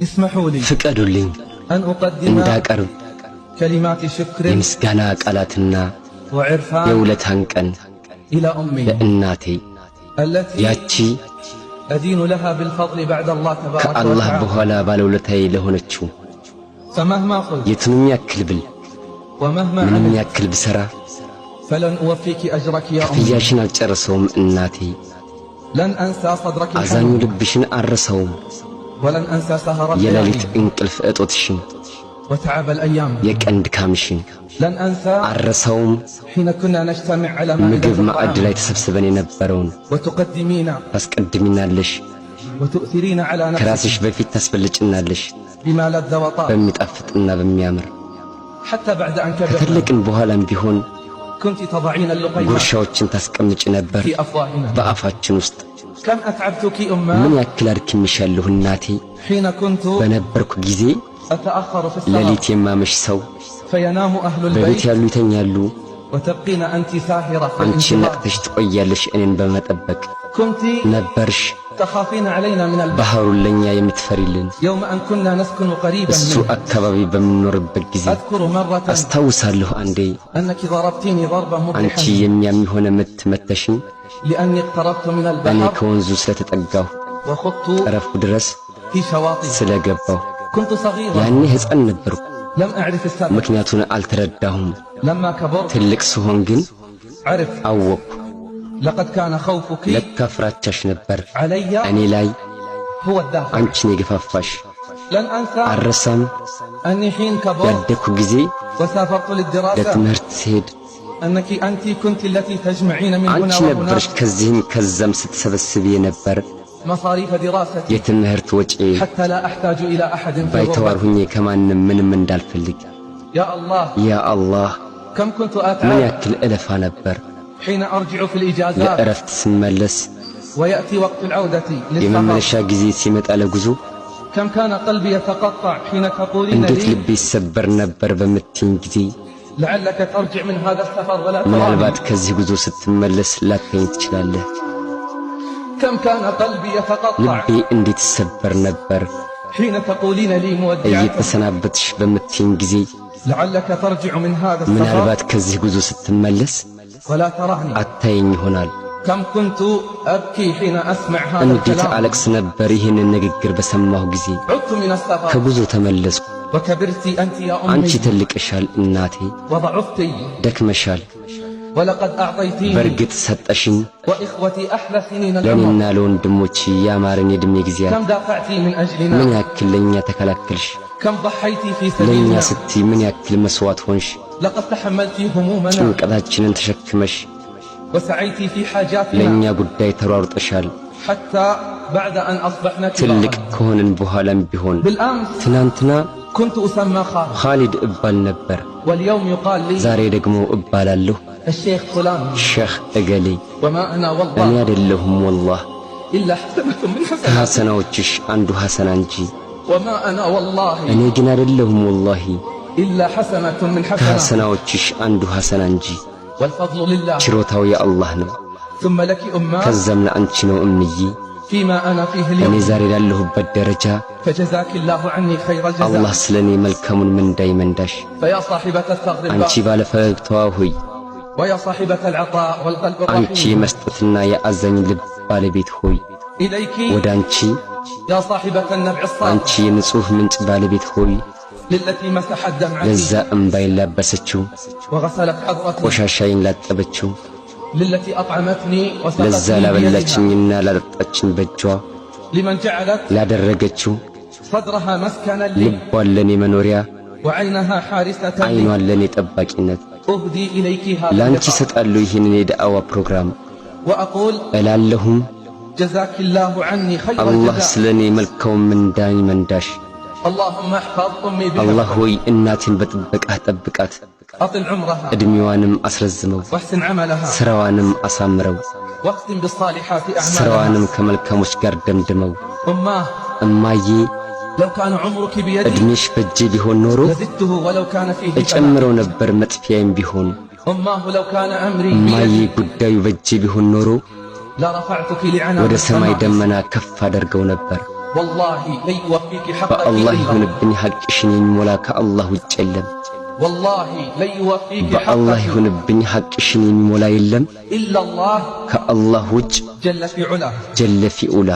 اسمحوا لي ፍቀዱልኝ أن أقدم እንዳቀርብ كلمات شكر የምስጋና ቃላትና وعرفان የውለታን ቀን إلى أمي ለእናቴ التي ያቺ أدين لها بالفضل بعد الله تبارك ከአላህ وتعالى በኋላ ባለውለታዬ ለሆነችው فمهما قلت የቱንም ያክል ብል ومهما ምንም عملت ያክል ብሰራ فلن أوفيك أجرك يا أمي ክፍያሽን አልጨርሰውም እናቴ لن أنسى صدرك አዛኙ الحنون ልብሽን አልረሳውም ولن أنسى سهرك የሌሊት الليل እንቅልፍ እጦትሽን وتعب الأيام የቀን ድካምሽን لن أنسى አልረሳውም حين كنا نجتمع على ምግብ مائدة ማዕድ ላይ الطعام ተሰብስበን የነበረውን وتقدمين ታስቀድሚናለሽ وتؤثرين على ከራስሽ نفسك በፊት ታስበልጭናለሽ بما لذ وطاب በሚጣፍጥና በሚያምር حتى بعد أن كبرنا ከተለቅን በኋላም ቢሆን كنت تضعين اللقيمات ጉርሻዎችን ታስቀምጭ ነበር في أفواهنا በአፋችን ውስጥ كم أتعبتك ምን أمه ያክል አድክምሻለሁ እናቴ حين كنت በነበርኩ ጊዜ أتأخر في السهر ሌሊት የማመሽ ሰው فينام أهل በቤት البيت ያሉ ይተኛሉ وتبقين أنت ساهرة في አንቺ الانتظار ነቅተሽ ትቆያለሽ እኔን በመጠበቅ كنت ነበርሽ تخافين علينا من البحر ባህሩን ለኛ የምትፈሪልን يوم أن كنا نسكن قريبا እሱ منه አካባቢ በምንኖርበት ጊዜ أذكر مرة አስታውሳለሁ አንዴ أنك ضربتيني ضربة አንቺ مبرحة የሚያም የሆነ ምት መተሽኝ لأني اقتربت من እኔ البحر ከወንዙ ስለተጠጋሁ وخضت ጠረፉ ድረስ في شواطئ ስለገባሁ كنت صغيرا ያኔ ሕፃን ነበርኩ لم أعرف السبب ምክንያቱን አልተረዳሁም لما كبرت ትልቅ ስሆን ግን عرفت አወቅኩ لقد كان خوفك ለካ ፍራቻሽ ነበር علي እኔ ላይ هو الدافع አንቺን የገፋፋሽ لن أنسى አልረሳም أني حين كبرت ያደኩ ጊዜ وسافرت للدراسة ለትምህርት ስሄድ أنك أنت كنت التي تجمعين من هنا አንቺ ነበርሽ وهناك ከዚህም ከዛም ስትሰበስብ የነበር مصاريف دراستي የትምህርት ወጪ حتى لا أحتاج إلى أحد في ባይተዋር غربتي ሁኜ ከማንም ምንም እንዳልፈልግ يا الله ያ አላህ كم كنت ምን أتعب ያክል እለፋ ነበር حين أرجع في الإجازات ለእረፍት ስመለስ ويأتي وقت العودة የመመለሻ للسفر ጊዜ ሲመጣ ለጉዞ كم كان قلبي يتقطع حين تقولين እንዴት لي ልቤ ይሰበር ነበር በምትኝ ጊዜ لعلك ترجع من هذا السفر ولا ምናልባት تراني ከዚህ ጉዞ ስትመለስ ላታየኝ ትችላለህ كم كان قلبي يتقطع ልቤ እንዴት ይሰበር ነበር حين تقولين لي مودعة እየተሰናበትሽ በምትኝ ጊዜ لعلك ترجع من هذا السفر ምናልባት ከዚህ ጉዞ ስትመለስ ولا تراني አታየኝ ይሆናል كم كنت أبكي حين أسمع هذا እንዴት الكلام አለቅስ ነበር ይህንን ንግግር በሰማሁ ጊዜ عدت من السفر ከጉዞ ተመለስኩ وكبرت أنت يا አንቺ أمي ተልቀሻል እናቴ وضعفت ደክመሻል ولقد أعطيتيني በእርግጥ ሰጠሽኝ وإخوتي أحلى سنين العمر ለእኔና ለወንድሞቼ ያማረን የዕድሜ ጊዜያት كم دافعتي من ምን أجلنا ያክል ለእኛ ተከላከልሽ كم ضحيتي في ለእኛ سبيلنا ስትይ ምን ያክል መስዋዕት ሆንሽ لقد تحملت همومنا ጭንቀታችንን ተሸክመሽ وسعيتي في حاجاتنا ለእኛ ጉዳይ ተሯሩጠሻል حتى بعد أن أصبحنا ትልቅ كبارا ከሆንን በኋላም ቢሆን بالأمس ትናንትና كنت أسمى خالد ኻሊድ እባል ነበር واليوم يقال لي ዛሬ ደግሞ እባላለሁ الشيخ فلان ሼኽ እገሌ وما أنا እኔ والله አይደለሁም ወላህ إلا حسنة من حسنات ከሐሰናዎችሽ አንዱ ሐሰና እንጂ وما أنا والله እኔ ግን አይደለሁም ወላሂ إلا حسنة من حسنات ከሐሰናዎችሽ አንዱ ሐሰና እንጂ والفضل لله ችሮታው የአላህ ነው ثم لك أمة ከዛም ለአንቺ ነው እምዬ فيما أنا فيه እኔ اليوم ዛሬ ላለሁበት ደረጃ فجزاك الله عني خير አላህ الجزاء ስለኔ መልካሙን ምንዳ ይመንዳሽ فيا صاحبة الثغر አንቺ الباقي ባለ ፈገግታዋ ሆይ ويا صاحبة العطاء والقلب አንቺ الرحيم የመስጠትና የአዛኝ ልብ ባለቤት ሆይ إليك ወደ አንቺ يا صاحبة النبع الصالح አንቺ የንጹህ ምንጭ ባለቤት ሆይ للتي مسحت ለዛ دمعتي እምባይን ላበሰችው وغسلت حضرتي ቆሻሻይን ላጠበችው للتي أطعمتني ለዛ وسقتني بيدها ላበላችኝና ላጠጣችኝ በእጇ لمن جعلت ላደረገችው صدرها مسكنا لي ልቧን ለኔ መኖሪያ وعينها حارسة لي አይኗን ለኔ ጠባቂነት أهدي إليك هذا ላንቺ اللقاء ሰጣለሁ ይህንን የዳዕዋ ፕሮግራም وأقول እላለሁም جزاك الله عني خير አላህ الجزاء ስለኔ መልካም ምንዳ ይመንዳሽ اللهم احفظ أمي አላህ بحفظك ሆይ እናቴን በጥበቃህ ጠብቃት أطل عمرها እድሜዋንም አስረዝመው واحسن عملها ስራዋንም አሳምረው واختم بالصالحات أعمالها ስራዋንም ከመልካሞች ጋር ደምድመው أماه እማዬ لو كان عمرك بيدي እድሜሽ በእጄ ቢሆን ኖሮ لزدته ولو كان فيه بلاء እጨምረው ነበር መጥፊያዬም ቢሆን أماه لو كان أمري እማዬ بيدي ጉዳዩ በእጄ ቢሆን ኖሮ لرفعتك ወደ لعنان ሰማይ السماء ደመና ከፍ አደርገው ነበር والله لن يوفيك حقك በአላህ إلا ይሁንብኝ ሐቅሽን የሚሞላ ከአላህ ውጭ የለም። والله لن يوفيك በአላህ حقك ይሁንብኝ ሐቅሽን የሚሞላ የለም إلا الله ከአላህ ውጭ جل في علاه ጀለ ፊ ዑላ